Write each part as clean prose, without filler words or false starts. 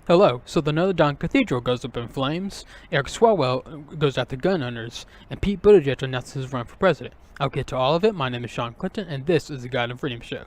Hello. So the Notre Dame Cathedral goes up in flames, Eric Swalwell goes after gun owners, and Pete Buttigieg announces his run for president. I'll get to all of it. My name is Sean Clinton, and this is the Guide of Freedom Show.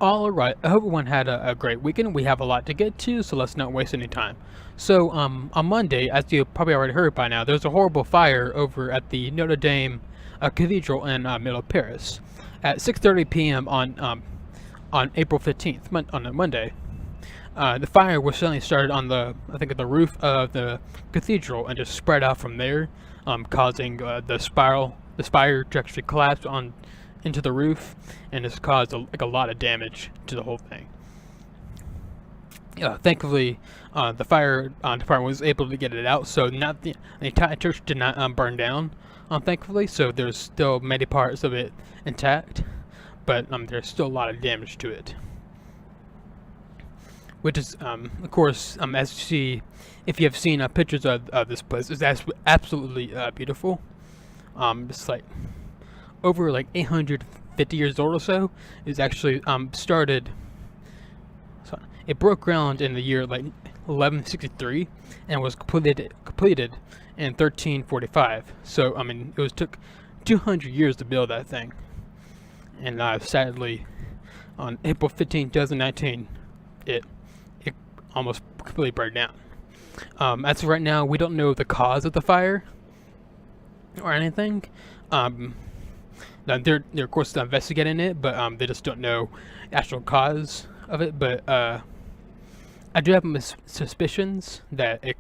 Alright, I hope everyone had a great weekend. We have a lot to get to, so let's not waste any time. So, on Monday, as you probably already heard by now, there's a horrible fire over at the Notre Dame Cathedral in middle of Paris at 6:30 p.m. On April 15th, on a Monday. The fire was suddenly started on I think, the roof of the cathedral and just spread out from there, causing the spire to actually collapse into the roof, and it's caused a lot of damage to the whole thing. Thankfully, the fire department was able to get it out, so not the entire church did not burn down. Thankfully, so there's still many parts of it intact, but there's still a lot of damage to it. Which is, of course, as you see, if you have seen pictures of this place, it's absolutely beautiful. It's like over like 850 years old or so. It's actually started. So it broke ground in the year like 1163 and was completed in 1345. So I mean, it took 200 years to build that thing, and sadly, on April 15, 2019, it almost completely burned down. As of right now, we don't know the cause of the fire or anything. They're of course investigating it, but they just don't know the actual cause of it. But I do have suspicions that it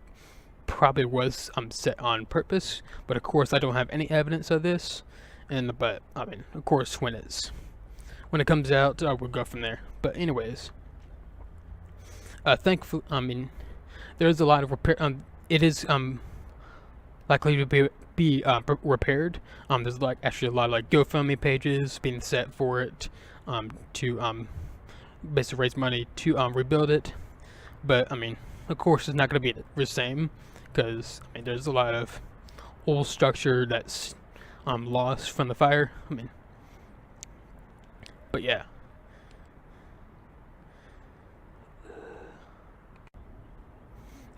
probably was set on purpose. But of course, I don't have any evidence of this. But I mean, of course, when it comes out, we'll go from there. But anyways, thankfully, I mean, there's a lot of repair. It is likely to be repaired. There's actually a lot of GoFundMe pages being set for it to basically raise money to rebuild it. But I mean, of course, it's not going to be the same, because I mean, there's a lot of old structure that's lost from the fire. I mean, but yeah.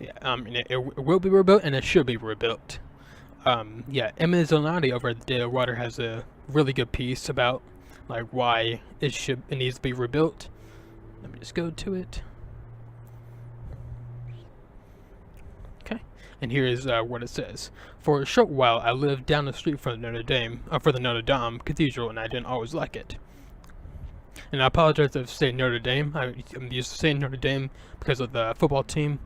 Yeah, it will be rebuilt, and it should be rebuilt. Yeah, Emma Zolnati over at the Daily Water has a really good piece about why it needs to be rebuilt. Let me just go to it. Okay, and here is what it says. For a short while, I lived down the street from the Notre Dame Cathedral, and I didn't always like it. And I apologize if I say Notre Dame. I'm used to saying Notre Dame because of the football team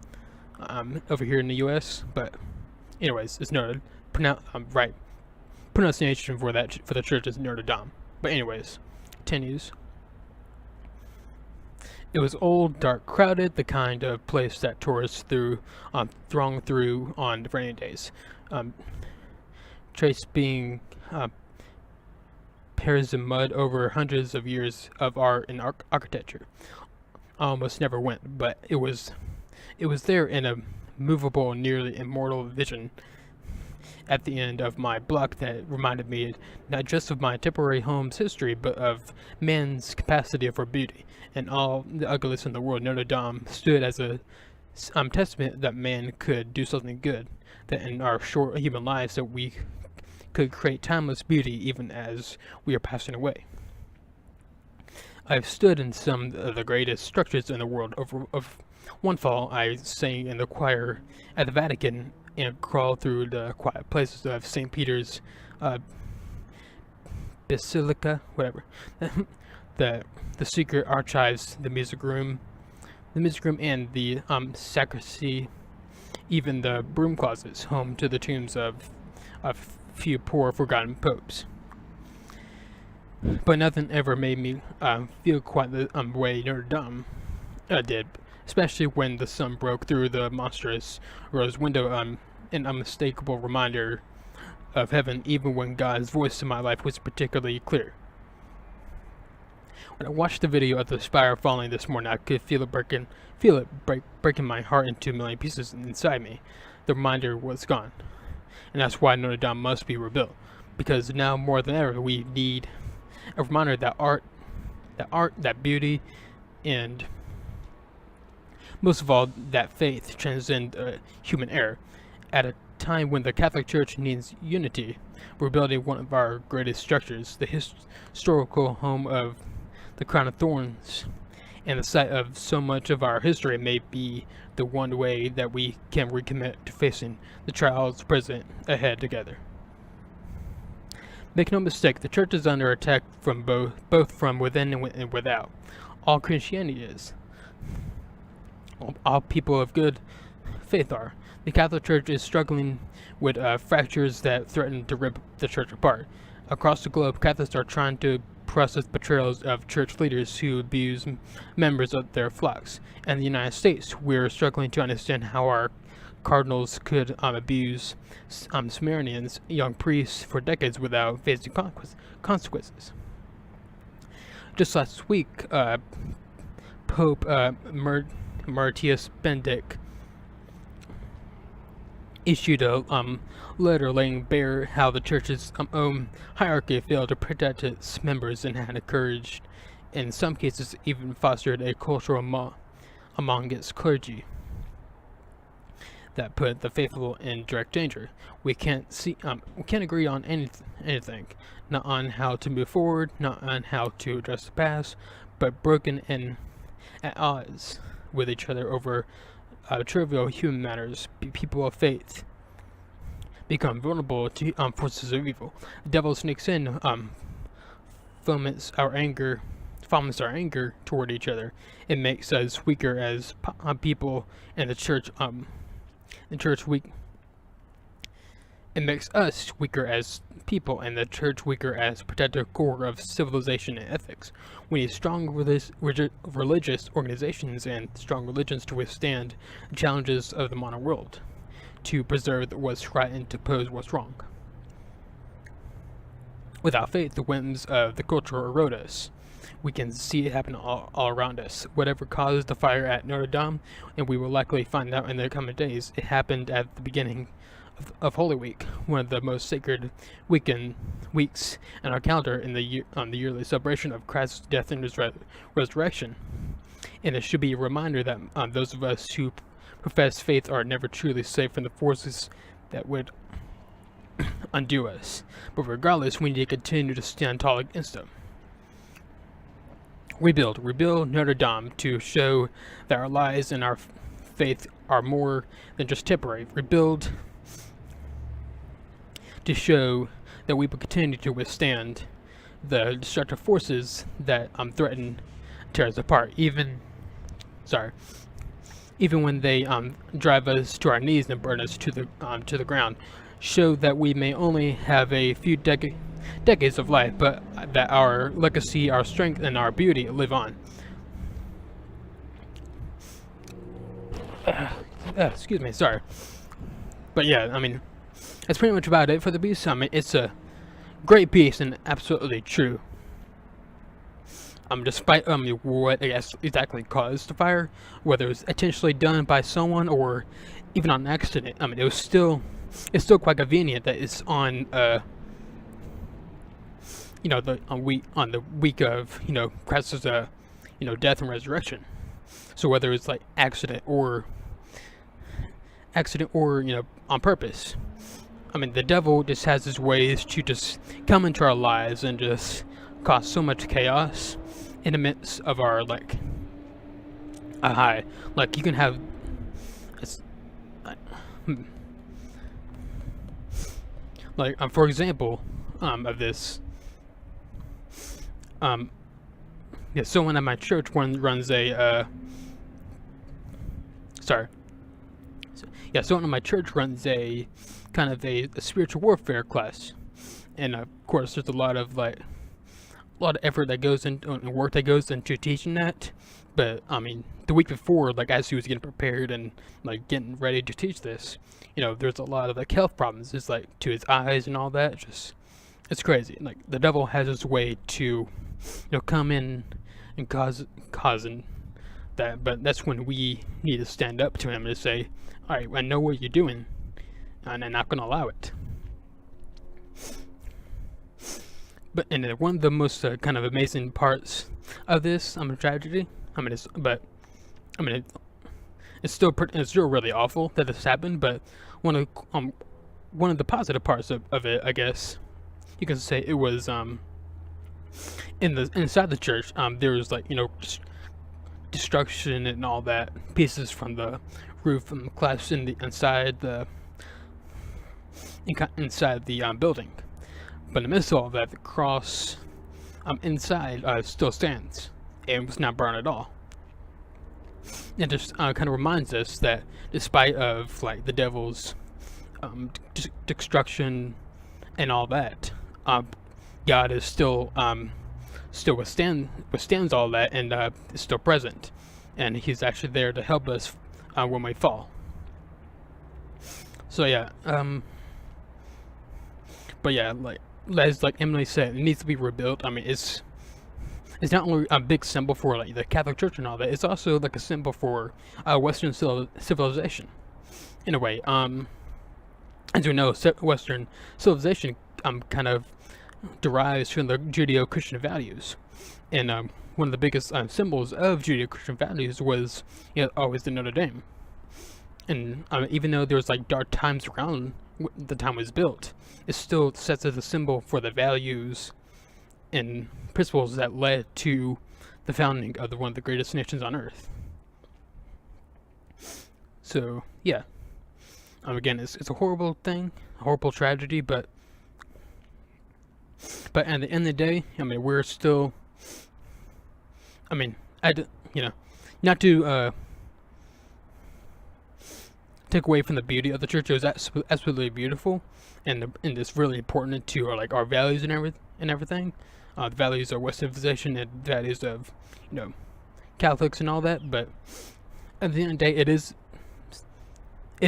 over here in the U.S. But anyways, it's Notre. Right pronunciation for the church is Notre Dame. But anyways, continues. It was old, dark, crowded, the kind of place that tourists throng through on rainy days. Trace being pairs of mud over hundreds of years of art and architecture. I almost never went, but it was there in a movable, nearly immortal vision at the end of my block that reminded me not just of my temporary home's history, but of man's capacity for beauty. And all the ugliness in the world, Notre Dame stood as a testament that man could do something good, that in our short human lives that we could create timeless beauty even as we are passing away. I've stood in some of the greatest structures in the world. Of one fall, I sang in the choir at the Vatican and crawled through the quiet places of St. Peter's Basilica, whatever, the secret archives, the music room, and the sacristy, even the broom closets, home to the tombs of a few poor forgotten popes. But nothing ever made me feel quite the way Notre Dame did, especially when the sun broke through the monstrous rose window, an unmistakable reminder of heaven, even when God's voice in my life was particularly clear. When I watched the video of the spire falling this morning, I could feel it breaking my heart into a million pieces inside me. The reminder was gone. and that's why Notre Dame must be rebuilt. Because now more than ever, we need a reminder that that beauty, and most of all, that faith transcends human error. At a time when the Catholic Church needs unity, rebuilding one of our greatest structures, the historical home of the Crown of Thorns, and the site of so much of our history, may be the one way that we can recommit to facing the trials present ahead together. Make no mistake, the Church is under attack from both from within and without. All Christianity is. All people of good faith are. The Catholic Church is struggling with fractures that threaten to rip the Church apart. Across the globe, Catholics are trying to process betrayals of church leaders who abuse members of their flocks. In the United States, we're struggling to understand how our cardinals could abuse Sumerians, young priests, for decades without facing consequences. Just last week, Pope Martius Benedict issued a letter laying bare how the church's own hierarchy failed to protect its members and had encouraged, in some cases even fostered, a culture among its clergy that put the faithful in direct danger. We can't agree on anything, not on how to move forward, not on how to address the past, but broken and at odds with each other over trivial human matters. People of faith become vulnerable to forces of evil. The devil sneaks in, foments our anger toward each other. It makes us weaker as people, and the church weak. It makes us weaker as people, and the church weaker as protective core of civilization and ethics. We need strong religious organizations and strong religions to withstand the challenges of the modern world, to preserve what's right and to oppose what's wrong. Without faith, the whims of the culture erode us. We can see it happen all around us. Whatever caused the fire at Notre Dame, and we will likely find out in the coming days, it happened at the beginning of Holy Week, one of the most sacred weeks in our calendar on the yearly celebration of Christ's death and resurrection. And it should be a reminder that those of us who profess faith are never truly safe from the forces that would undo us. But regardless, we need to continue to stand tall against them. Rebuild Notre Dame to show that our lives and our faith are more than just temporary. Rebuild to show that we will continue to withstand the destructive forces that threaten to tear us apart, even when they drive us to our knees and burn us to the ground. Show that we may only have a few decades of life, but that our legacy, our strength, and our beauty live on. Excuse me, sorry. But yeah, I mean, that's pretty much about it for the piece. I mean, it's a great piece and absolutely true. Despite what I guess exactly caused the fire, whether it was intentionally done by someone or even on accident, I mean, it's still quite convenient that it's on on the week of Christ's death and resurrection. So whether it's like accident or on purpose, I mean, the devil just has his ways to just come into our lives and just cause so much chaos in the midst of our a high. Like, you can have for example of this, someone at my church runs a someone at my church runs a kind of a spiritual warfare class, and of course there's a lot of effort that goes into and work that goes into teaching that. But I mean, the week before, as he was getting prepared and getting ready to teach this, there's a lot of health problems, just to his eyes and all that. Just, it's crazy. The devil has his way to come in and causing that. But that's when we need to stand up to him and say, all right, I know what you're doing, and they're not going to allow it. But and one of the most kind of amazing parts of this tragedy, it's still really awful that this happened. But one of the positive parts of it, I guess you can say, it was inside the church. There was just destruction and all that, pieces from the roof and collapsed inside the building. But in the midst of all that, the cross inside still stands and was not burned at all. It just kind of reminds us that despite of the devil's destruction and all that, God is still withstands all that, and is still present, and He's actually there to help us when we fall. So yeah, but yeah, as Emily said, it needs to be rebuilt. It's not only a big symbol for the Catholic Church and all that, it's also a symbol for Western civilization in a way. As we know, Western civilization kind of derives from the Judeo-Christian values, and one of the biggest symbols of Judeo-Christian values was always the Notre Dame. And even though there was dark times around the time it was built, it still sets as a symbol for the values and principles that led to the founding of one of the greatest nations on earth. So yeah, again, it's a horrible thing, a horrible tragedy, but at the end of the day, we're still, not to take away from the beauty of the church. It was absolutely beautiful, and it's really important to our values and everything. The values of Western civilization and values of Catholics and all that. But at the end of the day, it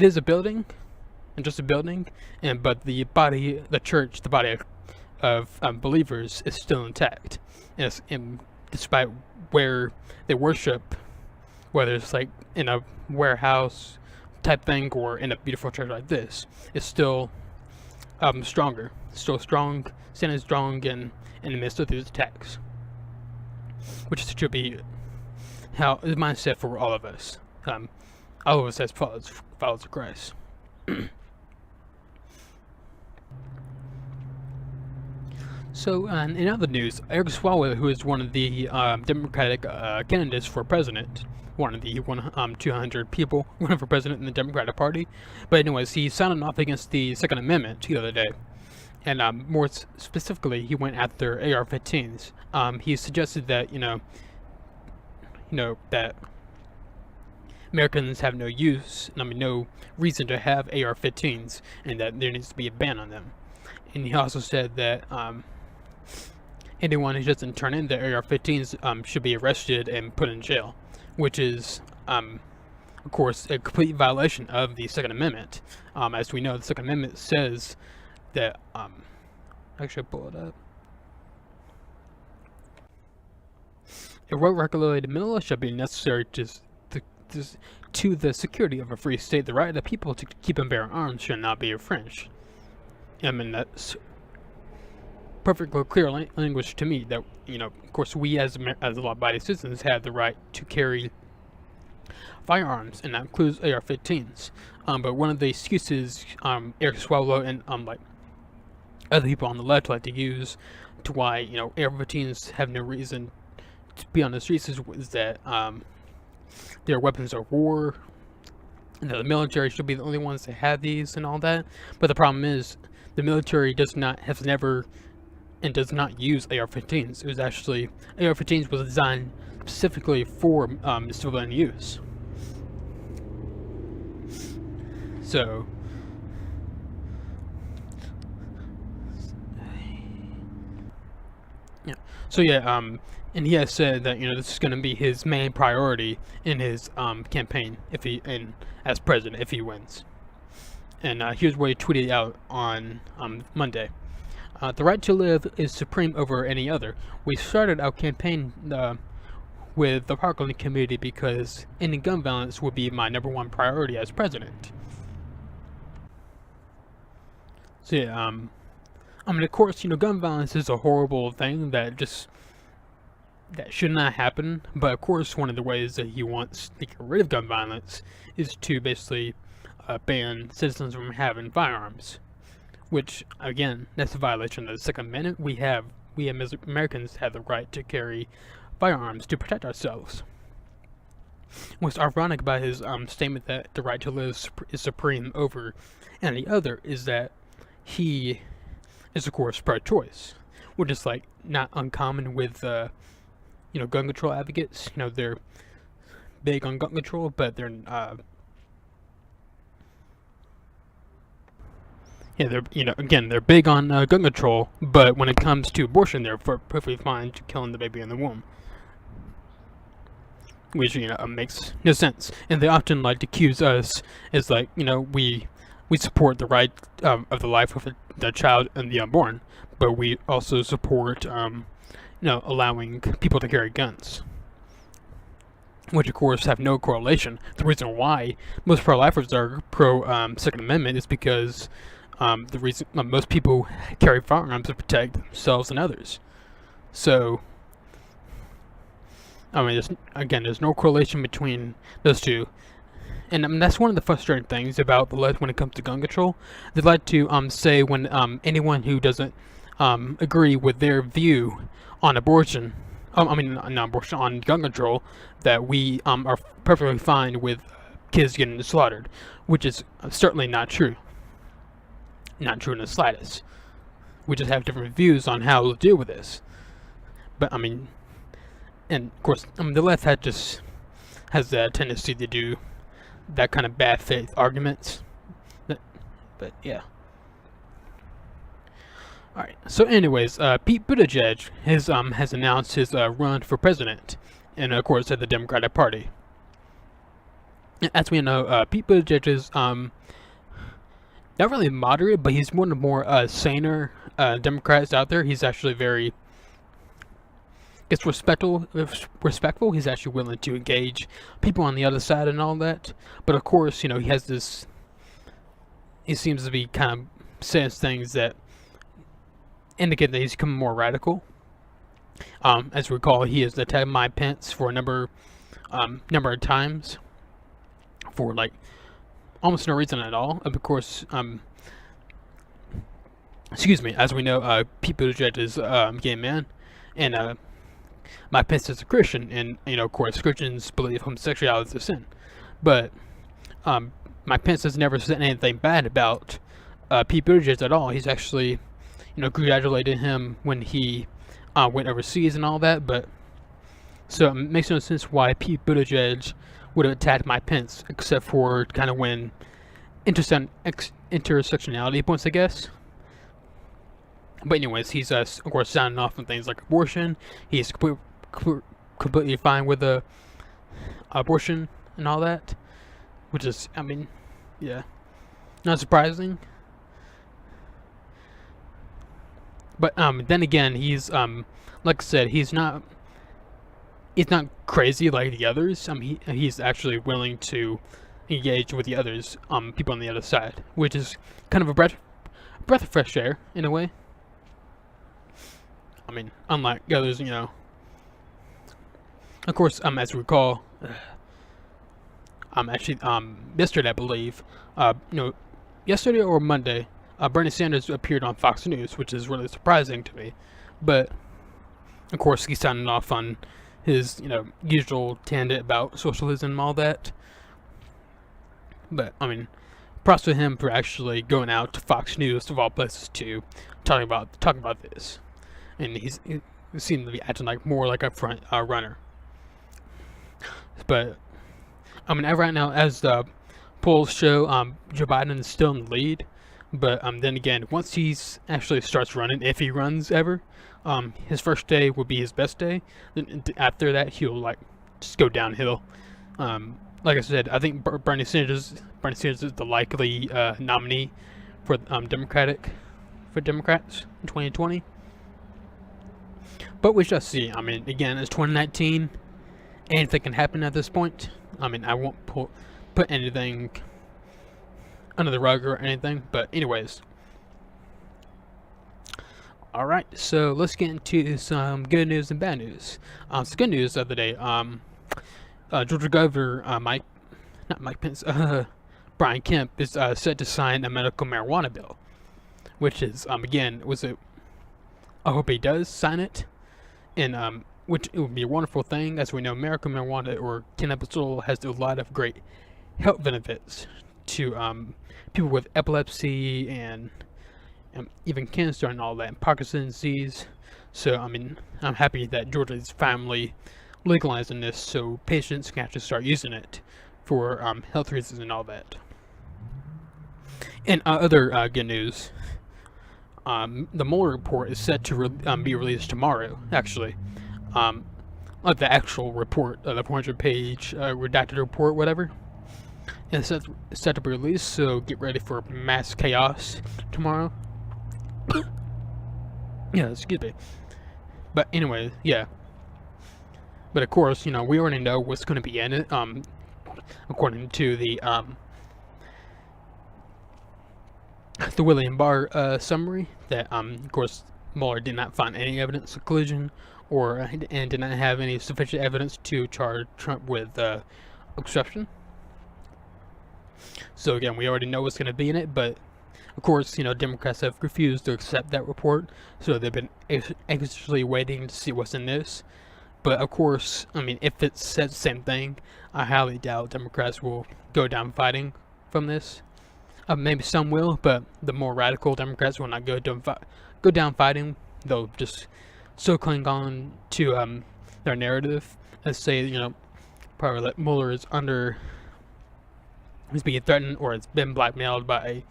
is a building, and just a building, but the church, the body of believers is still intact, and despite where they worship, whether it's in a warehouse type thing or in a beautiful church like this, it's still stronger, still strong, standing strong in the midst of these attacks, which should be how the mindset for all of us, all of us as followers of Christ. So, in other news, Eric Swalwell, who is one of the Democratic candidates for president, one of the 200 people running for president in the Democratic Party, but anyways, he signed off against the Second Amendment the other day, and more specifically, he went after AR-15s. He suggested that that Americans have no use, no reason to have AR-15s, and that there needs to be a ban on them. And he also said that anyone who doesn't turn in their AR-15s should be arrested and put in jail, which is, of course, a complete violation of the Second Amendment. As we know, the Second Amendment says that, actually pull it up. A well-regulated militia shall be necessary to the security of a free state. The right of the people to keep and bear arms shall not be infringed. That's perfectly clear language to me that, of course, we as law-abiding citizens have the right to carry firearms, and that includes AR-15s. But one of the excuses Eric Swalwell and other people on the left like to use to why AR-15s have no reason to be on the streets is that they're weapons of war, and that the military should be the only ones that have these and all that. But the problem is, the military does not use AR-15s. It was actually, AR-15s was designed specifically for civilian use. So, yeah. So yeah, and he has said that this is going to be his main priority in his campaign as president if he wins. And here's what he tweeted out on Monday. The right to live is supreme over any other. We started our campaign with the Parkland community because ending gun violence would be my #1 priority as president. So yeah, I mean, of course, gun violence is a horrible thing that should not happen. But of course, one of the ways that he wants to get rid of gun violence is to basically ban citizens from having firearms, which again, that's a violation of the Second Amendment. We as Americans have the right to carry firearms to protect ourselves. What's ironic about his statement that the right to live is supreme over any other is that he is, of course, pro-choice, which is like not uncommon with gun control advocates. They're big on gun control, but they're they're big on gun control, but when it comes to abortion, they're perfectly fine to killing the baby in the womb, which makes no sense. And they often like to accuse us as like we support the right of the life of the child and the unborn, but we also support allowing people to carry guns, which of course have no correlation. The reason why most pro-lifers are pro Second Amendment is because the reason most people carry firearms to protect themselves and others. So, I mean, there's no correlation between those two. And that's one of the frustrating things about the left when it comes to gun control. They like to say when anyone who doesn't agree with their view on abortion, not abortion, on gun control, that we are perfectly fine with kids getting slaughtered, which is certainly not true. Not true in the slightest. We just have different views on how to deal with this. But and of course, the left has that tendency to do that kind of bad faith arguments. But yeah. Alright, so anyways, Pete Buttigieg has announced his run for president, and of course at the Democratic Party. As we know, Pete Buttigieg is not really moderate, but he's one of the more saner Democrats out there. He's actually very respectful. He's actually willing to engage people on the other side and all that. But of course, he has this. He seems to be kind of saying things that indicate that he's becoming more radical. As we recall, he has attacked Mike Pence for a number of times for like almost no reason at all. Of course, as we know, Pete Buttigieg is a gay man, and Mike Pence is a Christian, and of course, Christians believe homosexuality is a sin. But Mike Pence has never said anything bad about Pete Buttigieg at all. He's actually, congratulated him when he went overseas and all that. But so it makes no sense why Pete Buttigieg would have attacked Mike Pence, except for kind of when intersectionality points, I guess. But anyways, he's of course sounding off on things like abortion. He's completely fine with the abortion and all that, which is, yeah, not surprising. But then again, he's like I said, he's not crazy like the others. He's actually willing to engage with the others, people on the other side, which is kind of a breath of fresh air in a way. Unlike the others, Of course, as we recall, yesterday I believe, yesterday or Monday, Bernie Sanders appeared on Fox News, which is really surprising to me. But of course, he's sounding off on his, usual tangent about socialism and all that. But props to him for actually going out to Fox News of all places to talk about this. And he seemed to be acting more like a front runner. But right now, as the polls show, Joe Biden is still in the lead. But then again, once he actually starts running, if he runs ever, his first day will be his best day. Then after that, he'll just go downhill. Like I said, I think Bernie Sanders is the likely nominee for Democrats in 2020. But we shall see. Again, it's 2019. Anything can happen at this point. I won't put anything under the rug or anything. But anyways, Alright, so let's get into some good news and bad news. Some good news of the day. Georgia Governor not Mike Pence, Brian Kemp is set to sign a medical marijuana bill, which is again I hope he does sign it, and which it would be a wonderful thing. As we know, medical marijuana or cannabis oil has a lot of great health benefits to people with epilepsy and even cancer and all that, and Parkinson's disease. So I'm happy that Georgia is finally legalizing this, so patients can actually start using it for health reasons and all that. And other good news, the Mueller report is set to be released tomorrow. Actually, the actual report, the 400-page redacted report, whatever. And it's set to be released, so get ready for mass chaos tomorrow. Yeah, excuse me. But anyway, yeah. But of course, we already know what's going to be in it. According to the William Barr summary, that of course Mueller did not find any evidence of collusion, and did not have any sufficient evidence to charge Trump with obstruction. So again, we already know what's going to be in it, but of course, Democrats have refused to accept that report, so they've been anxiously waiting to see what's in this. But of course, if it says the same thing, I highly doubt Democrats will go down fighting from this. Maybe some will, but the more radical Democrats will not go down fighting. They'll just still cling on to their narrative and say, probably that Mueller is he's being threatened or has been blackmailed by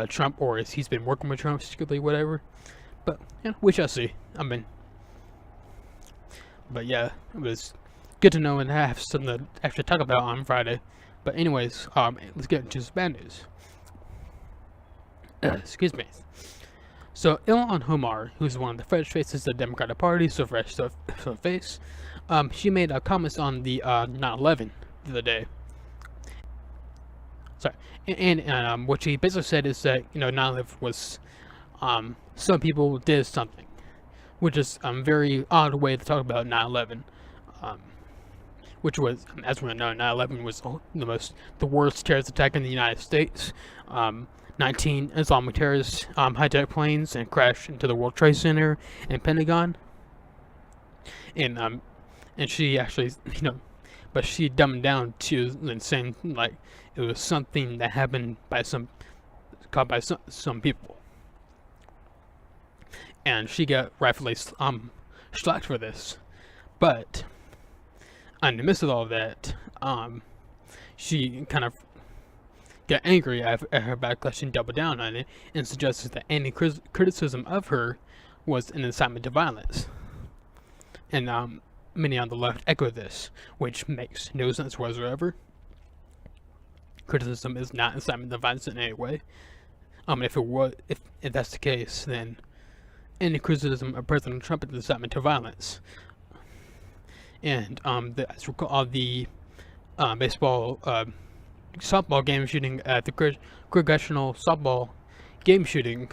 Trump, or he's been working with Trump secretly, whatever. But we shall see. But yeah, it was good to know and have something to actually talk about on Friday. But anyways, let's get into some bad news. Excuse me. So Ilhan Omar, who's one of the fresh faces of the Democratic Party, so fresh face, she made comments on the 9/11 the other day. Sorry, and what she basically said is that 9/11 was some people did something, which is a very odd way to talk about 9/11, which was, as we know, 9/11 was the worst terrorist attack in the United States. 19 Islamic terrorists hijacked planes and crashed into the World Trade Center and Pentagon. And she actually, but she dumbed down to saying like it was something that happened by some people, and she got rightfully slacked for this. But in the midst of all of that, she kind of got angry at her backlash and doubled down on it, and suggested that any criticism of her was an incitement to violence. And many on the left echo this, which makes no sense whatsoever. Criticism is not incitement to violence in any way. If that's the case, then any criticism of President Trump is incitement to violence. And the baseball softball game shooting at the congressional softball game shooting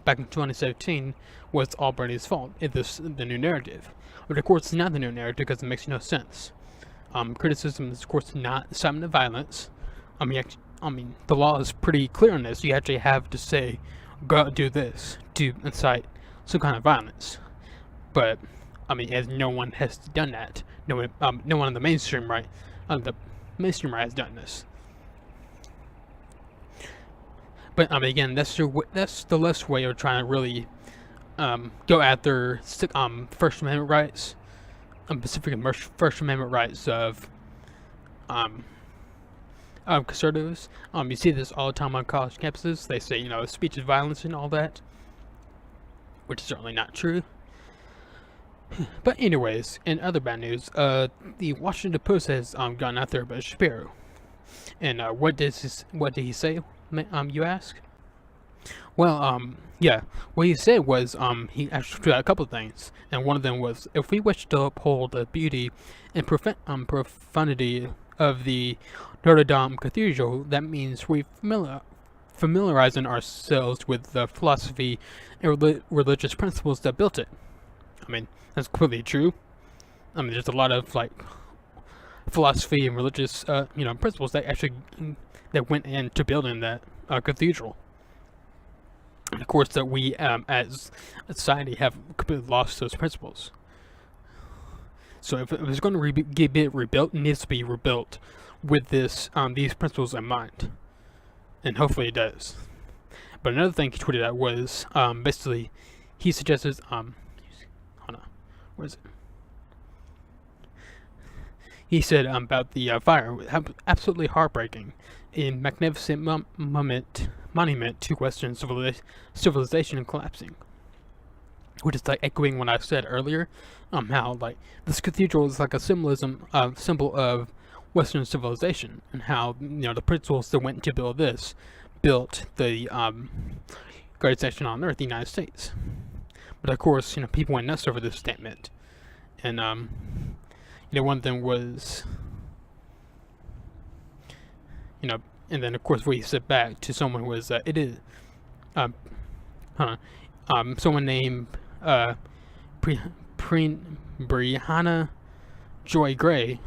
back in 2017 was all Bernie's fault. It's the new narrative. But of course, it's not the new narrative because it makes no sense. Criticism is, of course, not incitement to violence. The law is pretty clear on this. You actually have to say, go out and do this to incite some kind of violence. But as no one has done that. No one on the mainstream right has done this. But again, that's the less way of trying to really go after First Amendment rights, specifically First Amendment rights of conservatives. You see this all the time on college campuses. They say speech is violence and all that, which is certainly not true. But anyways, in other bad news, the Washington Post has gone out there about Shapiro, and what did he say? You ask? Well, yeah, what he said was he actually tried a couple of things, and one of them was, if we wish to uphold the beauty and profundity of the Notre Dame Cathedral, that means we familiarizing ourselves with the philosophy and religious principles that built it. I mean, that's completely true. I mean, there's a lot of like philosophy and religious, principles that went into building that cathedral. And of course, that we as a society have completely lost those principles. So if it's going to be rebuilt, it needs to be rebuilt with these principles in mind, and hopefully it does. But another thing he tweeted out was basically he suggested hold on, where is it? He said about the fire, absolutely heartbreaking, a magnificent monument to Western civilization collapsing. Which is like echoing what I said earlier, how like this cathedral is like a symbol of Western civilization, and how the principles that went to build the greatest nation on earth, the United States. But of course, people went nuts over this statement, and one of them was, and then of course what he said back to someone was, it is, someone named Brianna Joy Gray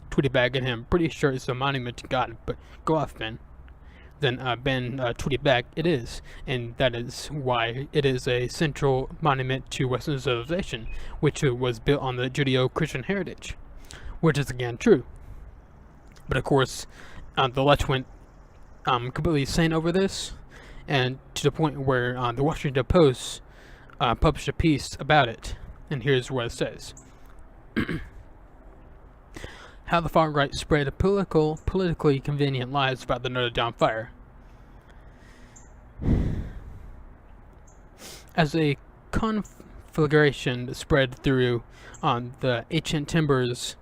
tweeted back at him, pretty sure it's a monument to God, but go off, Ben. Then Ben tweeted back, it is, and that is why it is a central monument to Western civilization, which was built on the Judeo-Christian heritage, which is again true. But of course, the left went completely insane over this, and to the point where the Washington Post published a piece about it, and here's what it says. How the far right spread politically convenient lies about the Notre Dame fire. As a conflagration spread through the ancient timbers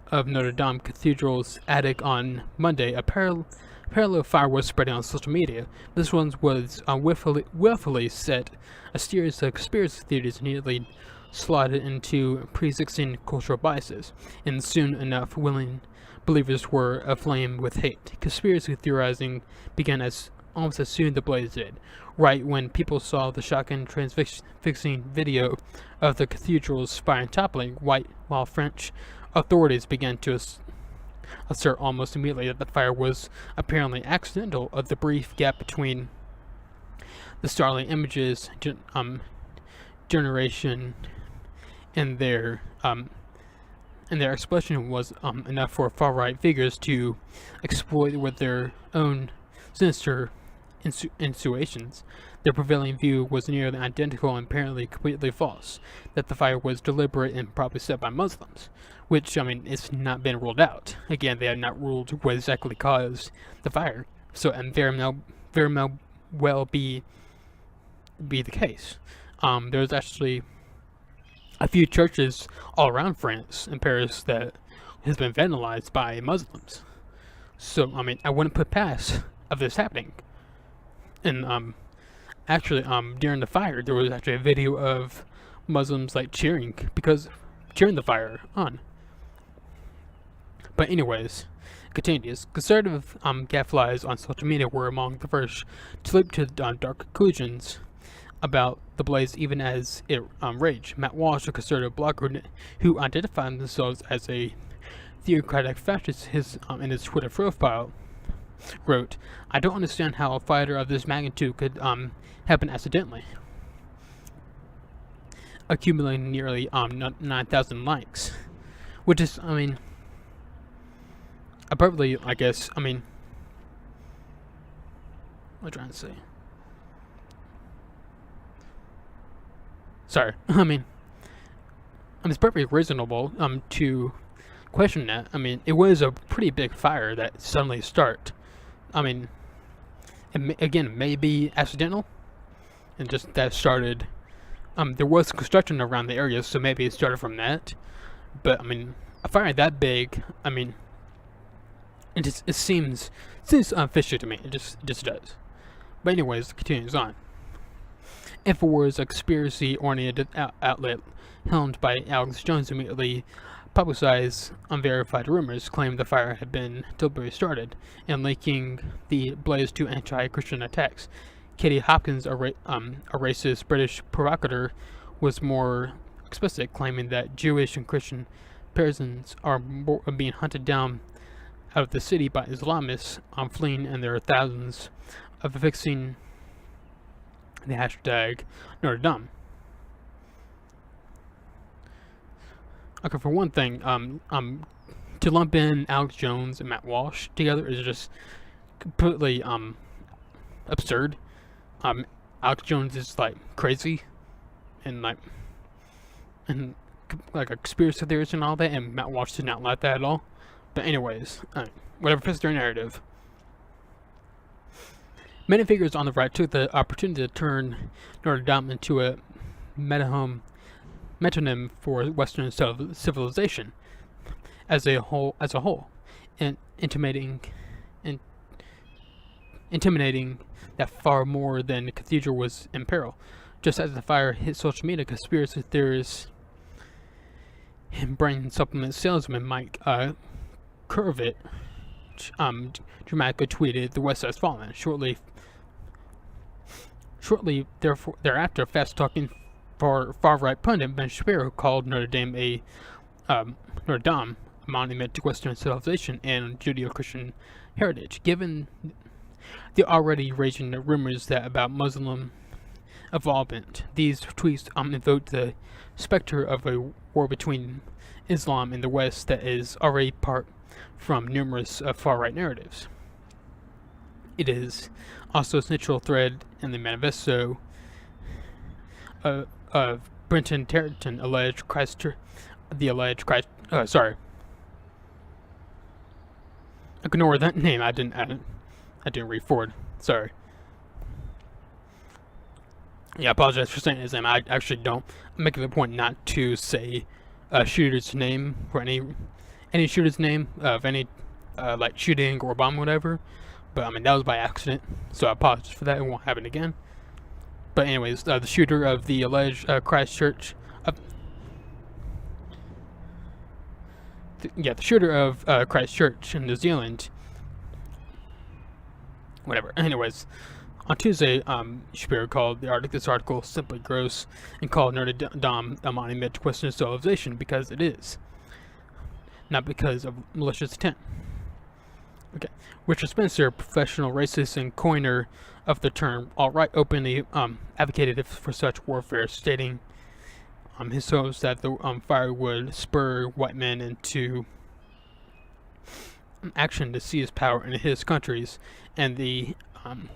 of Notre Dame Cathedral's attic on Monday, a parallel fire was spreading on social media. This one was willfully set a series of conspiracy theories neatly slotted into pre-existing cultural biases, and soon enough willing believers were aflame with hate. Conspiracy theorizing began almost as soon as the blaze did, right when people saw the shocking transfixing video of the cathedral's spire toppling, while French authorities began to assert almost immediately that the fire was apparently accidental. Of the brief gap between the startling images generation and their explanation was enough for far-right figures to exploit with their own sinister insinuations. Their prevailing view was nearly identical and apparently completely false, that the fire was deliberate and probably set by Muslims, which, it's not been ruled out. Again, they have not ruled what exactly caused the fire, so and very well be the case. There's actually a few churches all around France and Paris that has been vandalized by Muslims. So, I wouldn't put past of this happening. And, during the fire, there was actually a video of Muslims, cheering the fire on. But anyways, continues. Conservative gadflies on social media were among the first to leap to dark conclusions about the blaze, even as it raged. Matt Walsh, a conservative blogger who identified themselves as a theocratic fascist, in his Twitter profile, wrote, "I don't understand how a fighter of this magnitude could happen accidentally," accumulating nearly 9,000 likes, which is, apparently, I guess, what am I trying to say? Sorry, it's perfectly reasonable to question that. It was a pretty big fire that suddenly started. Again, may be accidental, and just that started. There was construction around the area, so maybe it started from that. But a fire that big, it seems fishy to me. It just does. But anyways, it continues on. InfoWars, a conspiracy-oriented outlet helmed by Alex Jones, immediately publicize unverified rumors claiming the fire had been deliberately started and linking the blaze to anti-Christian attacks. Katie Hopkins, a racist British provocateur, was more explicit, claiming that Jewish and Christian persons are being hunted down out of the city by Islamists fleeing, and there are thousands of affixing the hashtag Notre Dame. Okay, for one thing, to lump in Alex Jones and Matt Walsh together is just completely absurd. Alex Jones is like crazy and like a conspiracy theorist and all that, and Matt Walsh did not like that at all. But anyways, whatever fits their narrative. Many figures on the right took the opportunity to turn Notre Dame into a metonym for Western civilization as a whole, and intimidating that far more than the cathedral was in peril. Just as the fire hit social media, conspiracy theorists and brain supplement salesman Mike Curvit dramatically tweeted, "The West has fallen." Shortly thereafter, fast-talking far-right pundit Ben Shapiro called Notre Dame a monument to Western civilization and Judeo-Christian heritage. Given the already raging rumors about Muslim involvement, these tweets invoked the specter of a war between Islam and the West that is already part from numerous far-right narratives. It is also a central thread in the manifesto of Brenton Tarleton, ignore that name. I didn't read forward. Sorry. Yeah, I apologize for saying his name. I actually don't. I'm making the point not to say a shooter's name or any shooter's name of any like shooting or bomb, whatever. But I mean, that was by accident, so I apologize for that. It won't happen again. But anyways, the shooter of the alleged Christchurch, the shooter of Christchurch in New Zealand. Whatever. Anyways, on Tuesday, Shapiro called this article simply gross and called Notre Dame a monument to Western civilization because it is, not because of malicious intent. Okay. Richard Spencer, professional racist and coiner of the term alt-right, openly advocated for such warfare, stating his hopes that the fire would spur white men into action to seize power in his countries and the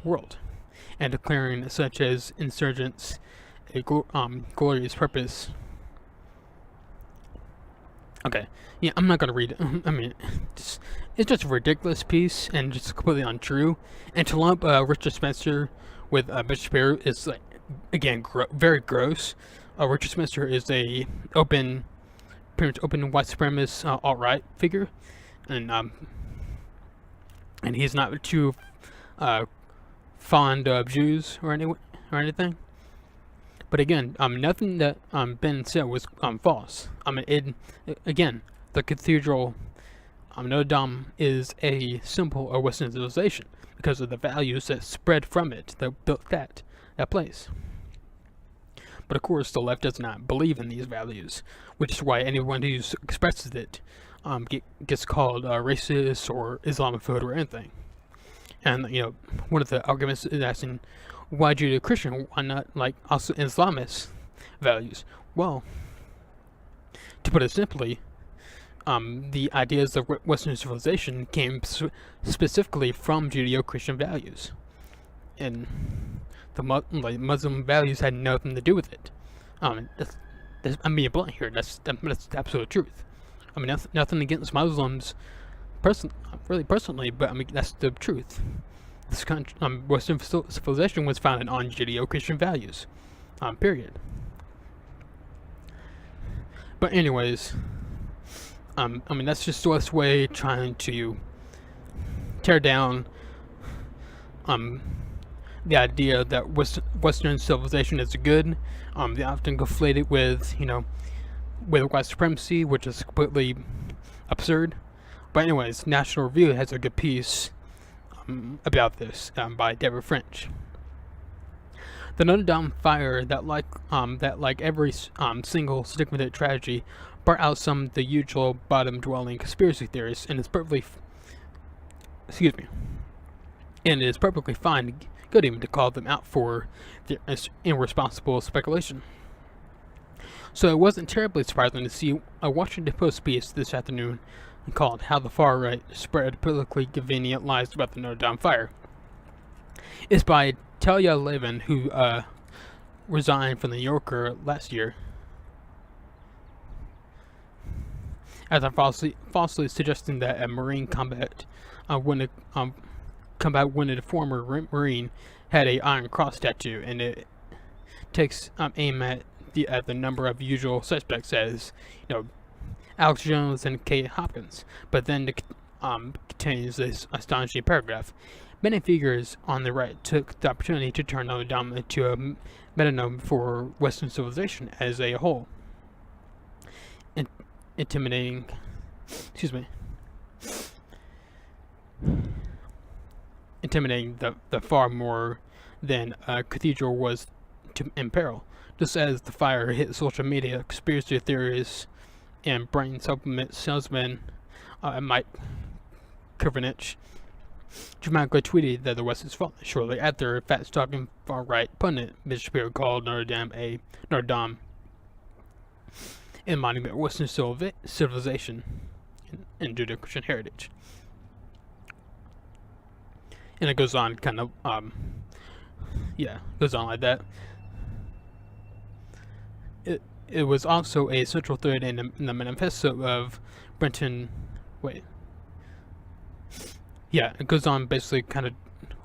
world, and declaring such as insurgents a glorious purpose. Okay, yeah, I'm not gonna read it. I mean, it's just a ridiculous piece and just completely untrue. And to lump Richard Spencer with Bishop Shapiro is, like, again, very gross. Richard Spencer is pretty much open white supremacist alt-right figure, and he's not too fond of Jews or anything. But again, nothing that Ben said was false. I mean, again, the cathedral, Notre Dame, is a symbol of Western civilization because of the values that spread from it, that built that place. But of course, the left does not believe in these values, which is why anyone who expresses it gets called racist or Islamophobe or anything. And one of the arguments is asking, why Judeo-Christian? Why not like also Islamist values? Well, to put it simply, the ideas of Western civilization came specifically from Judeo-Christian values, and the Muslim values had nothing to do with it. I'm being blunt here. That's the absolute truth. I mean, nothing against Muslims, personally, but I mean that's the truth. This country, Western civilization was founded on Judeo-Christian values. Period. But anyways, I mean that's just West's way trying to tear down the idea that Western civilization is good. They often conflate it with with white supremacy, which is completely absurd. But anyways, National Review has a good piece about this by Deborah French. The Notre Dame fire that like every single stigmatized tragedy brought out some of the usual bottom-dwelling conspiracy theorists, and it's perfectly and it is perfectly fine, good even, to call them out for their irresponsible speculation. So it wasn't terribly surprising to see a Washington Post piece this afternoon called "How the Far Right Spread Politically Convenient Lies About the Notre Dame Fire." It's by Talia Levin, who resigned from the New Yorker last year after falsely suggesting that a Marine combat wounded former Marine had a Iron Cross tattoo, and it takes aim at the number of usual suspects, as Alex Jones and Kate Hopkins, but then contains this astonishing paragraph. Many figures on the right took the opportunity to turn Notre Dame into a metonym for Western civilization as a whole, intimidating the far more than a cathedral was in peril. Just as the fire hit social media, conspiracy theorists and brain supplement salesman Mike Kovanich dramatically tweeted that the West is falling. Shortly after, fast-talking far-right pundit Mitch Shapiro called Notre Dame a monument of Western civilization and Judeo-Christian heritage. And it goes on goes on like that. It was also a central thread in the manifesto of Brenton. It goes on basically kind of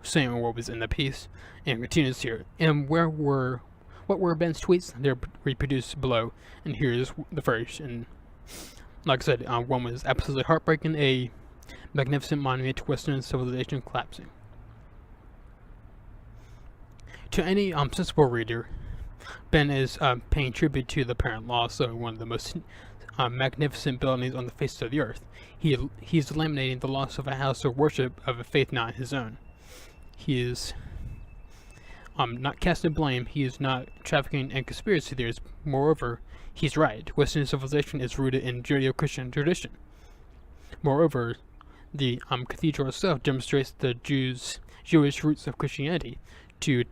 saying what was in the piece, and continues here. And what were Ben's tweets? They're reproduced below, and here's the first. And like I said, one was absolutely heartbreaking: a magnificent monument to Western civilization collapsing. To any sensible reader, Ben is paying tribute to the apparent loss of one of the most magnificent buildings on the face of the earth. He's eliminating the loss of a house of worship of a faith not his own. He is not casting blame. He is not trafficking in conspiracy theories. Moreover, he's right. Western civilization is rooted in Judeo-Christian tradition. Moreover, the cathedral itself demonstrates the Jewish roots of Christianity. To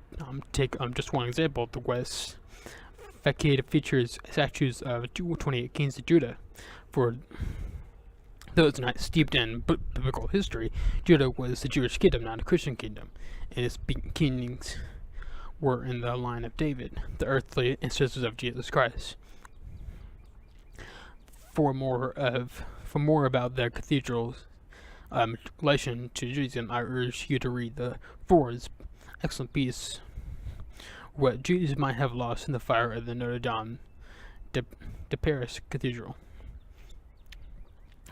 take just one example, the West facade features statues of 28 kings of Judah. For those not steeped in biblical history, Judah was the Jewish kingdom, not a Christian kingdom, and its beginnings were in the line of David, the earthly ancestors of Jesus Christ. For more about the cathedral's relation to Judaism, I urge you to read the Ford's excellent piece, "What Jews Might Have Lost in the Fire of the Notre Dame de Paris Cathedral."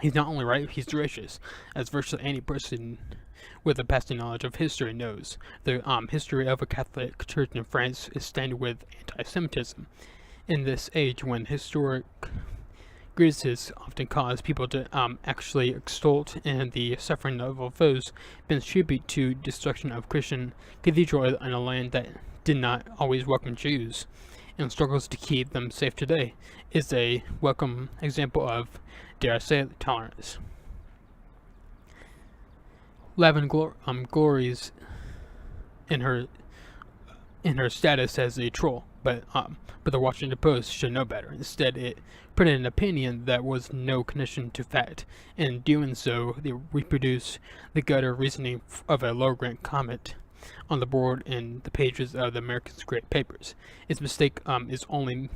He's not only right, he's gracious, as virtually any person with a passing knowledge of history knows. The history of a Catholic church in France is stained with anti-Semitism. In this age, when historic grievances often cause people to actually extol in the suffering of all foes, Ben's tribute to destruction of Christian cathedral in a land that did not always welcome Jews and struggles to keep them safe today is a welcome example of, dare I say it, tolerance. Lavin glories in her status as a troll, but the Washington Post should know better. Instead, it printed an opinion that was no connection to fact. In doing so, they reproduced the gutter reasoning of a low-rank comment on the board in the pages of the American's great papers. Its mistake is only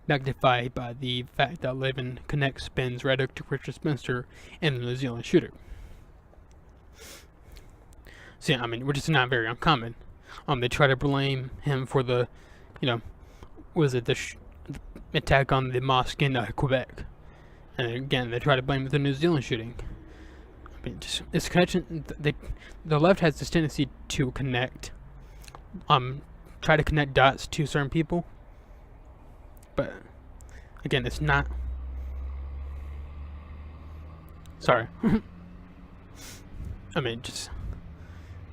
magnified by the fact that Levin connects Ben's rhetoric to Richard Spencer and the New Zealand shooter. See, which is not very uncommon. They try to blame him for the, the attack on the mosque in Quebec, and again they try to blame the New Zealand shooting. It's connection. The left has this tendency to try to connect dots to certain people, but Again, it's not. Sorry. I mean,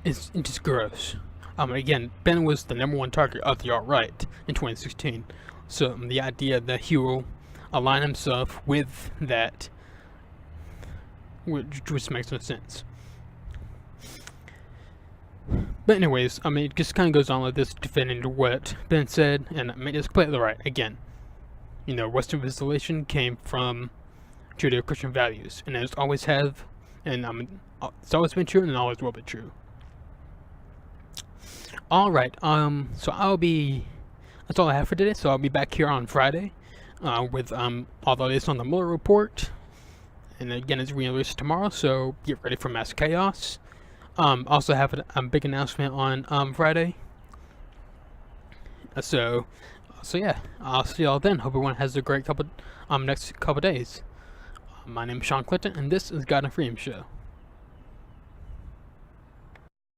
it's just gross. Again, Ben was the #1 target of the alt-right in 2016, so the idea that he will align himself with that, which makes no sense. But anyways, it just kind of goes on like this, defending what Ben said, and it's completely right. Again, Western civilization came from Judeo-Christian values, and it always have, and it's always been true, and it always will be true. All right, so that's all I have for today. So I'll be back here on Friday, with all the latest on the Mueller report, and again, it's released tomorrow. So get ready for mass chaos. Also have a big announcement on Friday. So yeah, I'll see y'all then. Hope everyone has a great next couple days. My name is Sean Clinton, and this is God and Freedom Show.